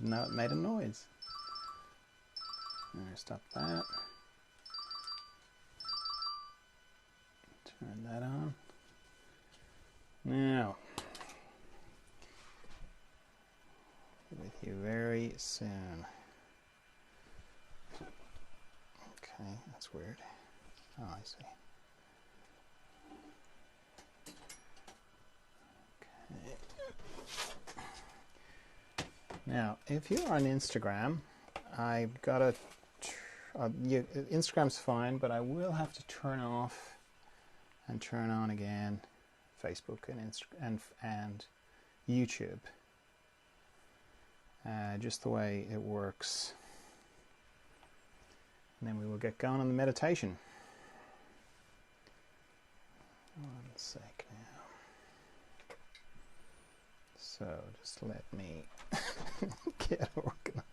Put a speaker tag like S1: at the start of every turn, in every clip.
S1: didn't know it made a noise. Stop that. Turn that on. Now, be with you very soon. Okay, that's weird. Oh, I see. Okay. Now, if you're on Instagram, I've got a Instagram's fine, but I will have to turn off and turn on again Facebook and YouTube. Just the way it works. And then we will get going on the meditation. 1 sec now. So just let me get organized.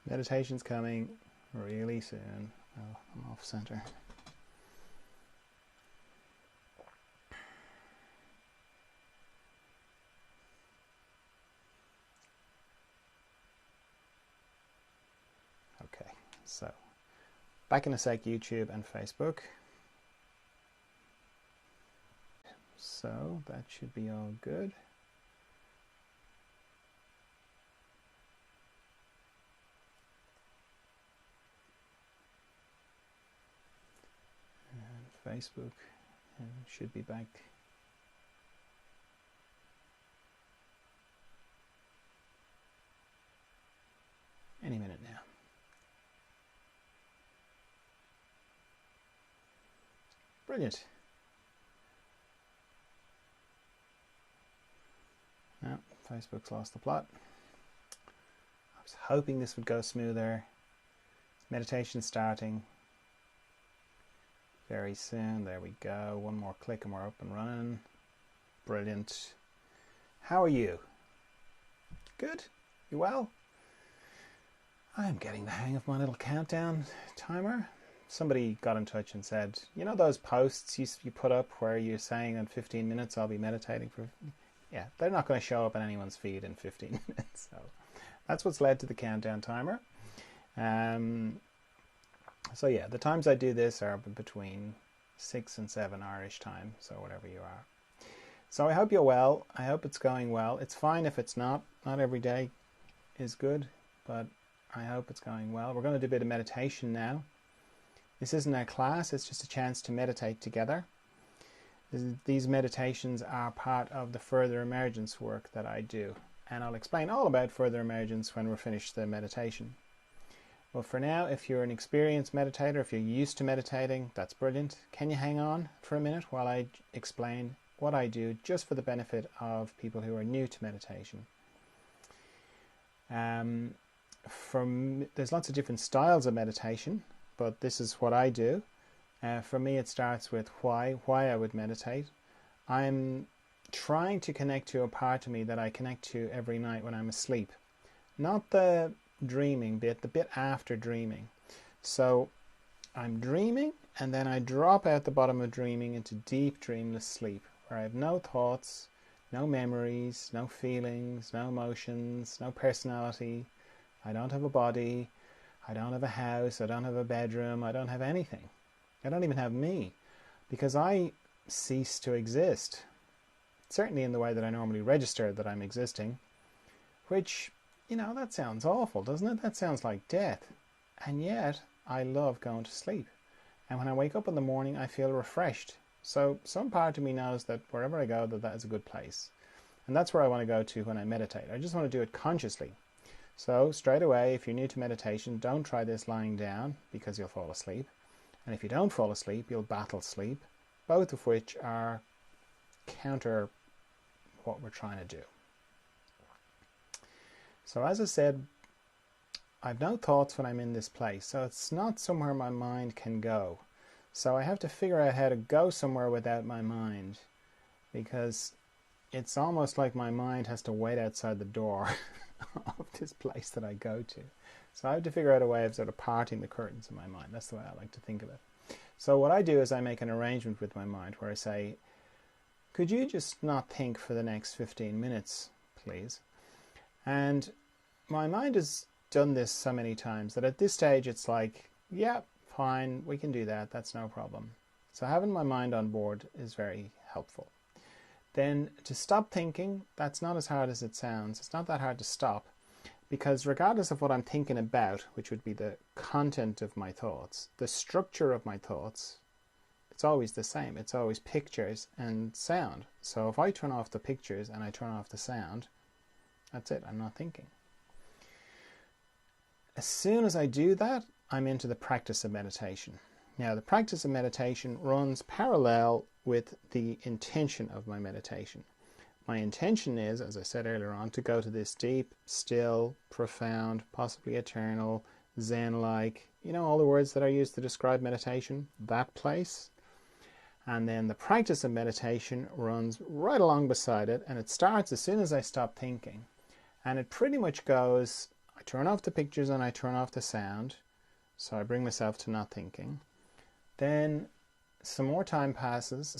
S1: Meditation's coming really soon. Oh, I'm off center. Okay, so back in a sec, YouTube and Facebook. So that should be all good. Facebook and should be back. Any minute now. Brilliant. No, Facebook's lost the plot. I was hoping this would go smoother. Meditation starting very soon. There we go. One more click and we're up and running. Brilliant. How are you? Good? You well? I'm getting the hang of my little countdown timer. Somebody got in touch and said, you know those posts you put up where you're saying in 15 minutes I'll be meditating for... Yeah, they're not going to show up on anyone's feed in 15 minutes. So that's what's led to the countdown timer. So yeah, the times I do this are between 6 and 7 Irish time, so whatever you are. So I hope you're well. I hope it's going well. It's fine if it's not. Not every day is good, but I hope it's going well. We're going to do a bit of meditation now. This isn't a class, it's just a chance to meditate together. These meditations are part of the further emergence work that I do, and I'll explain all about further emergence when we're finished the meditation. Well, for now, if you're an experienced meditator, if you're used to meditating, that's brilliant. Can you hang on for a minute while I explain what I do, just for the benefit of people who are new to meditation? There's lots of different styles of meditation, but this is what I do. For me, it starts with why I would meditate. I'm trying to connect to a part of me that I connect to every night when I'm asleep. Not the dreaming bit, the bit after dreaming. So I'm dreaming and then I drop out the bottom of dreaming into deep dreamless sleep, where I have no thoughts, no memories, no feelings, no emotions, no personality. I don't have a body, I don't have a house, I don't have a bedroom, I don't have anything. I don't even have me, because I cease to exist. Certainly in the way that I normally register that I'm existing, which, you know, that sounds awful, doesn't it? That sounds like death. And yet, I love going to sleep. And when I wake up in the morning, I feel refreshed. So some part of me knows that wherever I go, that is a good place. And that's where I want to go to when I meditate. I just want to do it consciously. So straight away, if you're new to meditation, don't try this lying down, because you'll fall asleep. And if you don't fall asleep, you'll battle sleep, both of which are counter what we're trying to do. So as I said, I've no thoughts when I'm in this place, so it's not somewhere my mind can go. So I have to figure out how to go somewhere without my mind, because it's almost like my mind has to wait outside the door of this place that I go to. So I have to figure out a way of sort of parting the curtains in my mind. That's the way I like to think of it. So what I do is I make an arrangement with my mind where I say, could you just not think for the next 15 minutes, please? And my mind has done this so many times that at this stage it's like, yeah, fine, we can do that. That's no problem. So having my mind on board is very helpful. Then to stop thinking, that's not as hard as it sounds. It's not that hard to stop, because regardless of what I'm thinking about, which would be the content of my thoughts, the structure of my thoughts, it's always the same. It's always pictures and sound. So if I turn off the pictures and I turn off the sound, that's it. I'm not thinking. As soon as I do that, I'm into the practice of meditation. Now, the practice of meditation runs parallel with the intention of my meditation. My intention is, as I said earlier on, to go to this deep, still, profound, possibly eternal, Zen-like, all the words that are used to describe meditation, that place. And then the practice of meditation runs right along beside it, and it starts as soon as I stop thinking. And it pretty much goes, I turn off the pictures and I turn off the sound, so I bring myself to not thinking. Then some time passes,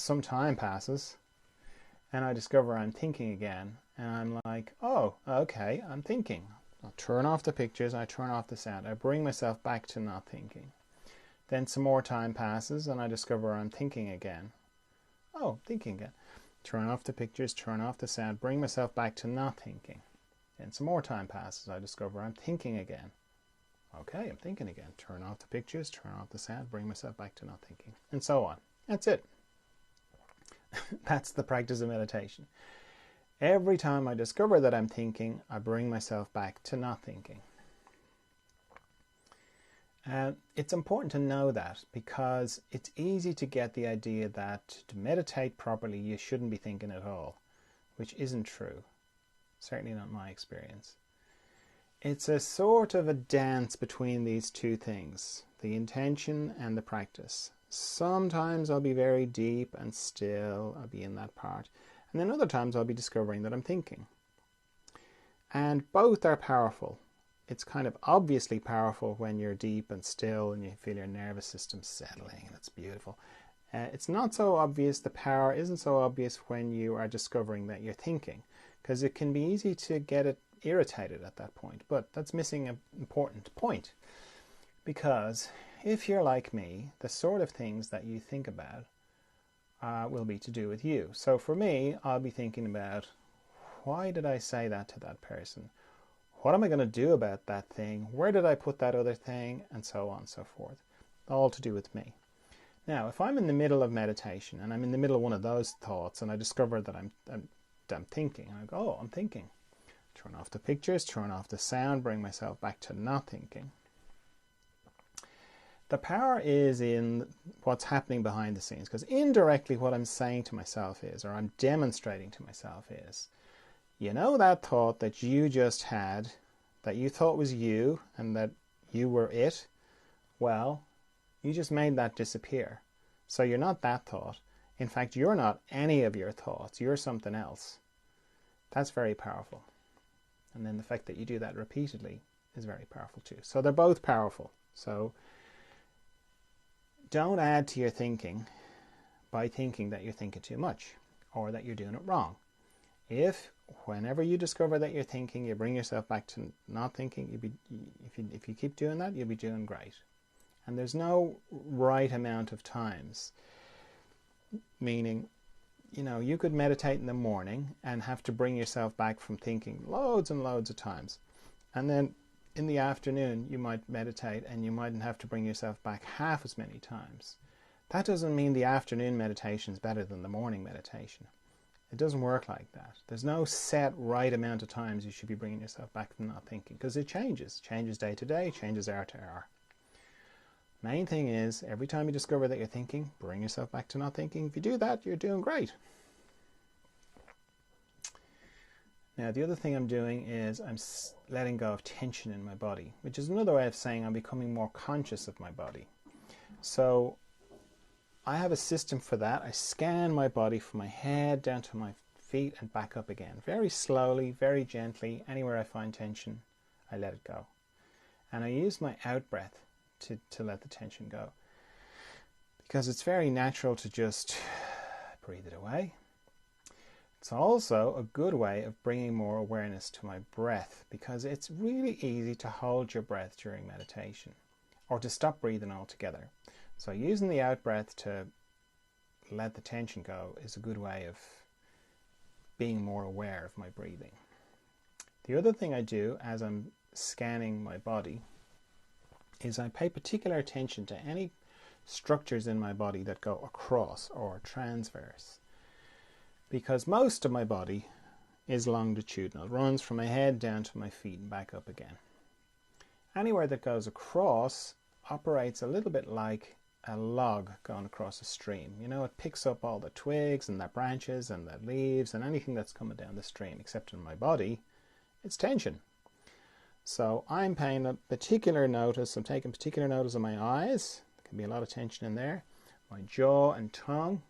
S1: and I discover I'm thinking again, and I'm like, oh, okay, I'm thinking. I'll turn off the pictures, I turn off the sound. I bring myself back to not thinking. Then some more time passes, and I discover I'm thinking again. Oh, thinking again. Turn off the pictures, turn off the sound, bring myself back to not thinking. Then some more time passes, I discover I'm thinking again. Okay, I'm thinking again. Turn off the pictures, turn off the sound, bring myself back to not thinking, and so on. That's it. That's the practice of meditation. Every time I discover that I'm thinking, I bring myself back to not thinking. It's important to know that, because it's easy to get the idea that to meditate properly you shouldn't be thinking at all, which isn't true. Certainly not my experience. It's a sort of a dance between these two things, the intention and the practice. Sometimes I'll be very deep and still, I'll be in that part, and then other times I'll be discovering that I'm thinking. And both are powerful. It's kind of obviously powerful when you're deep and still and you feel your nervous system settling, and it's beautiful. It's not so obvious, the power isn't so obvious when you are discovering that you're thinking, because it can be easy to get it irritated at that point. But that's missing an important point, because if you're like me, the sort of things that you think about will be to do with you. So for me, I'll be thinking about, why did I say that to that person? What am I going to do about that thing? Where did I put that other thing? And so on and so forth. All to do with me. Now, if I'm in the middle of meditation and I'm in the middle of one of those thoughts and I discover that I'm thinking, I go, oh, I'm thinking. Turn off the pictures, turn off the sound, bring myself back to not thinking. The power is in what's happening behind the scenes, because indirectly what I'm saying to myself is, or I'm demonstrating to myself is, that thought that you just had, that you thought was you and that you were it, well, you just made that disappear. So you're not that thought. In fact, you're not any of your thoughts. You're something else. That's very powerful. And then the fact that you do that repeatedly is very powerful too. So they're both powerful. So don't add to your thinking by thinking that you're thinking too much or that you're doing it wrong. If whenever you discover that you're thinking, you bring yourself back to not thinking, if you keep doing that, you'll be doing great. And there's no right amount of times. Meaning, you could meditate in the morning and have to bring yourself back from thinking loads and loads of times. And then in the afternoon, you might meditate and you mightn't have to bring yourself back half as many times. That doesn't mean the afternoon meditation is better than the morning meditation. It doesn't work like that. There's no set right amount of times you should be bringing yourself back from not thinking, because it changes day to day, changes hour to hour. Main thing is, every time you discover that you're thinking, bring yourself back to not thinking. If you do that, you're doing great. Now, the other thing I'm doing is I'm letting go of tension in my body, which is another way of saying I'm becoming more conscious of my body. So I have a system for that. I scan my body from my head down to my feet and back up again. Very slowly, very gently. Anywhere I find tension, I let it go. And I use my out breath to let the tension go. Because it's very natural to just breathe it away. It's also a good way of bringing more awareness to my breath, because it's really easy to hold your breath during meditation or to stop breathing altogether. So using the out breath to let the tension go is a good way of being more aware of my breathing. The other thing I do as I'm scanning my body is I pay particular attention to any structures in my body that go across or transverse, because most of my body is longitudinal. It runs from my head down to my feet and back up again. Anywhere that goes across operates a little bit like a log going across a stream. You know, it picks up all the twigs and the branches and the leaves and anything that's coming down the stream, except in my body, it's tension. So I'm paying a particular notice, I'm taking particular notice of my eyes. There can be a lot of tension in there. My jaw and tongue,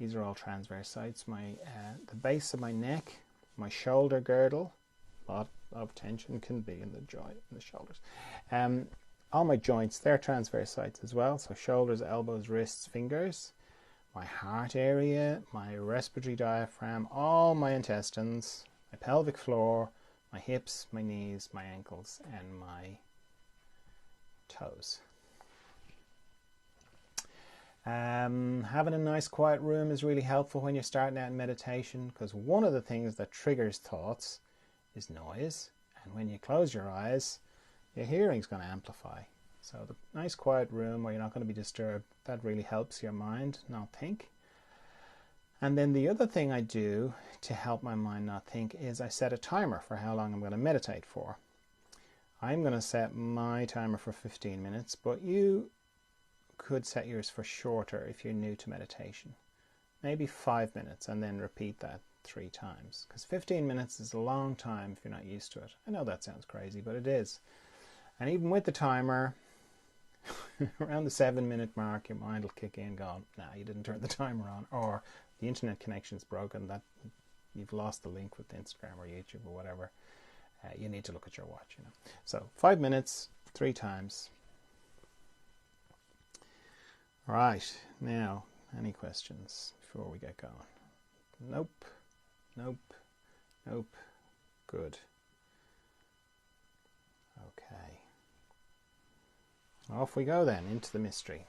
S1: these are all transverse sites. The base of my neck, my shoulder girdle, a lot of tension can be in the joint, in the shoulders. All my joints, they're transverse sites as well. So shoulders, elbows, wrists, fingers. My heart area, my respiratory diaphragm, all my intestines, my pelvic floor, my hips, my knees, my ankles, and my toes. Having a nice quiet room is really helpful when you're starting out in meditation, because one of the things that triggers thoughts is noise, and when you close your eyes, your hearing's going to amplify. So the nice quiet room where you're not going to be disturbed, that really helps your mind not think. And then the other thing I do to help my mind not think is I set a timer for how long I'm going to meditate for. I'm going to set my timer for 15 minutes, but you could set yours for shorter if you're new to meditation. Maybe 5 minutes, and then repeat that 3 times. Because 15 minutes is a long time if you're not used to it. I know that sounds crazy, but it is. And even with the timer, around the 7-minute mark, your mind will kick in going, nah, you didn't turn the timer on, or the internet connection's broken, that you've lost the link with Instagram or YouTube or whatever. You need to look at your watch, you know. So 5 minutes, 3 times. All right, now, any questions before we get going? Nope, nope, nope. Good. Okay. Off we go then, into the mystery.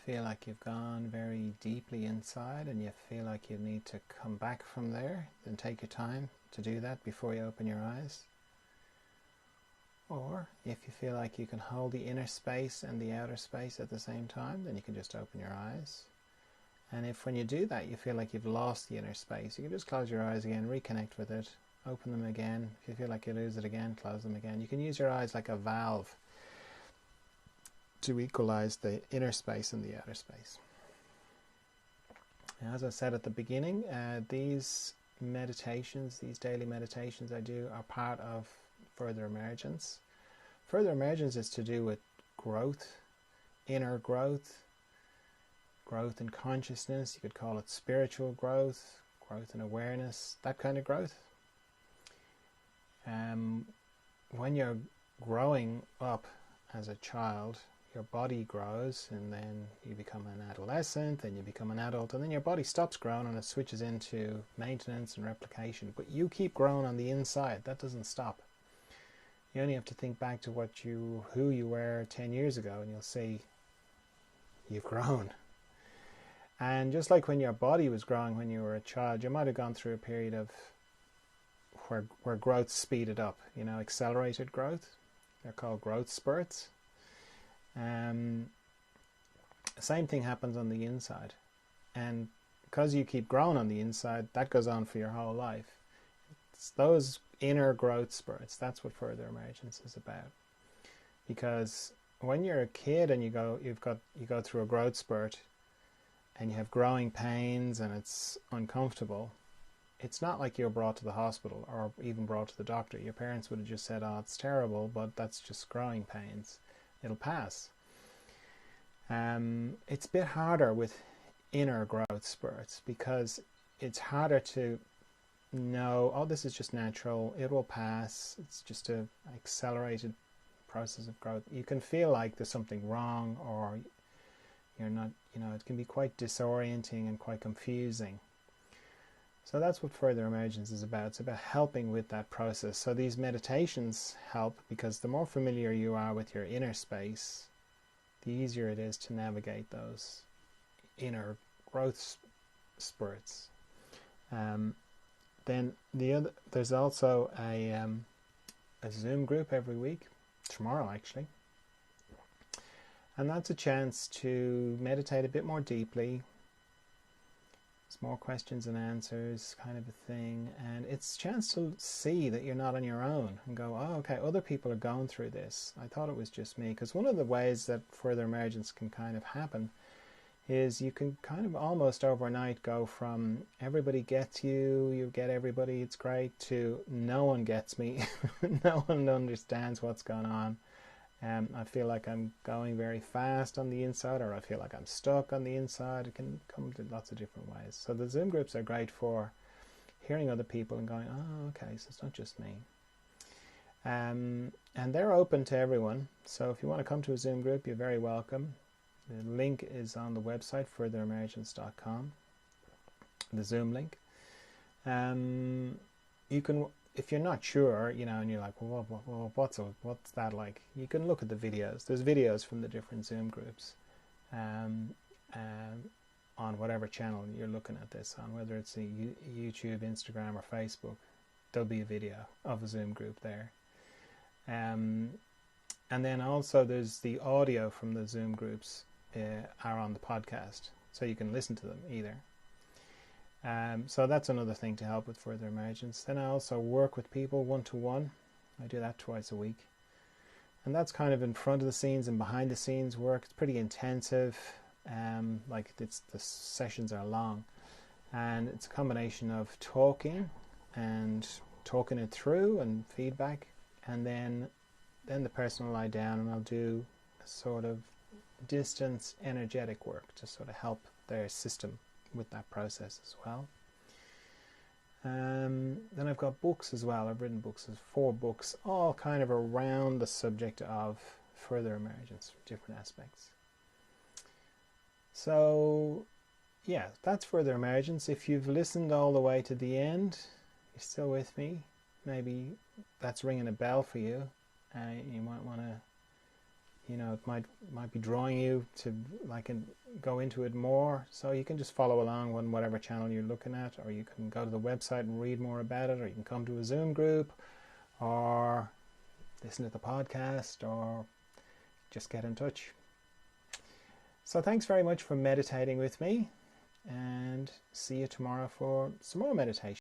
S1: feel like you've gone very deeply inside and you feel like you need to come back from there, then take your time to do that before you open your eyes. Or if you feel like you can hold the inner space and the outer space at the same time, then you can just open your eyes. And if when you do that you feel like you've lost the inner space, you can just close your eyes again, reconnect with it, open them again. If you feel like you lose it again, close them again. You can use your eyes like a valve to equalize the inner space and the outer space. As I said at the beginning, these meditations, these daily meditations I do, are part of Further Emergence. Further Emergence is to do with growth, inner growth, growth in consciousness. You could call it spiritual growth, growth in awareness, that kind of growth. When you're growing up as a child, your body grows, and then you become an adolescent, then you become an adult, and then your body stops growing and it switches into maintenance and replication. But you keep growing on the inside. That doesn't stop. You only have to think back to who you were 10 years ago, and you'll see you've grown. And just like when your body was growing when you were a child, you might have gone through a period of where growth speeded up, accelerated growth. They're called growth spurts. Same thing happens on the inside, and because you keep growing on the inside, that goes on for your whole life. It's those inner growth spurts. That's what Further Emergence is about. Because when you're a kid and you go through a growth spurt and you have growing pains and it's uncomfortable, it's not like you're brought to the hospital or even brought to the doctor. Your parents would have just said, "Oh, it's terrible, but that's just growing pains. It'll pass." It's a bit harder with inner growth spurts because it's harder to know, oh, this is just natural, it will pass, it's just an accelerated process of growth. You can feel like there's something wrong, or you're not, it can be quite disorienting and quite confusing. So that's what Further Emergence is about. It's about helping with that process. So these meditations help because the more familiar you are with your inner space, the easier it is to navigate those inner growth spurts. Then there's also a Zoom group every week, tomorrow actually, and that's a chance to meditate a bit more deeply. It's more questions and answers kind of a thing, and it's a chance to see that you're not on your own and go, oh, okay, other people are going through this. I thought it was just me. Because one of the ways that Further Emergence can kind of happen is you can kind of almost overnight go from everybody gets you, you get everybody, it's great, to no one gets me, no one understands what's going on. I feel like I'm going very fast on the inside, or I feel like I'm stuck on the inside. It can come to lots of different ways. So the Zoom groups are great for hearing other people and going, oh, okay, so it's not just me. And they're open to everyone. So if you want to come to a Zoom group, you're very welcome. The link is on the website, furtheremergence.com, the Zoom link. You can, if you're not sure, and you're like, well, what's that like? You can look at the videos. There's videos from the different Zoom groups on whatever channel you're looking at this on, whether it's YouTube, Instagram, or Facebook. There'll be a video of a Zoom group there. And then also there's the audio from the Zoom groups are on the podcast, so you can listen to them either. So that's another thing to help with Further Emergence. Then I also work with people one-to-one. I do that twice a week. And that's kind of in front of the scenes and behind the scenes work. It's pretty intensive. The sessions are long. And it's a combination of talking it through and feedback. And then the person will lie down and I'll do a sort of distance energetic work to sort of help their system with that process as well. Then I've got books as well. I've written books. There's 4 books, all kind of around the subject of Further Emergence, different aspects. So yeah, that's Further Emergence. If you've listened all the way to the end, you're still with me, maybe that's ringing a bell for you. You might want to it might be drawing you to like go into it more. So you can just follow along on whatever channel you're looking at, or you can go to the website and read more about it, or you can come to a Zoom group, or listen to the podcast, or just get in touch. So thanks very much for meditating with me, and see you tomorrow for some more meditation.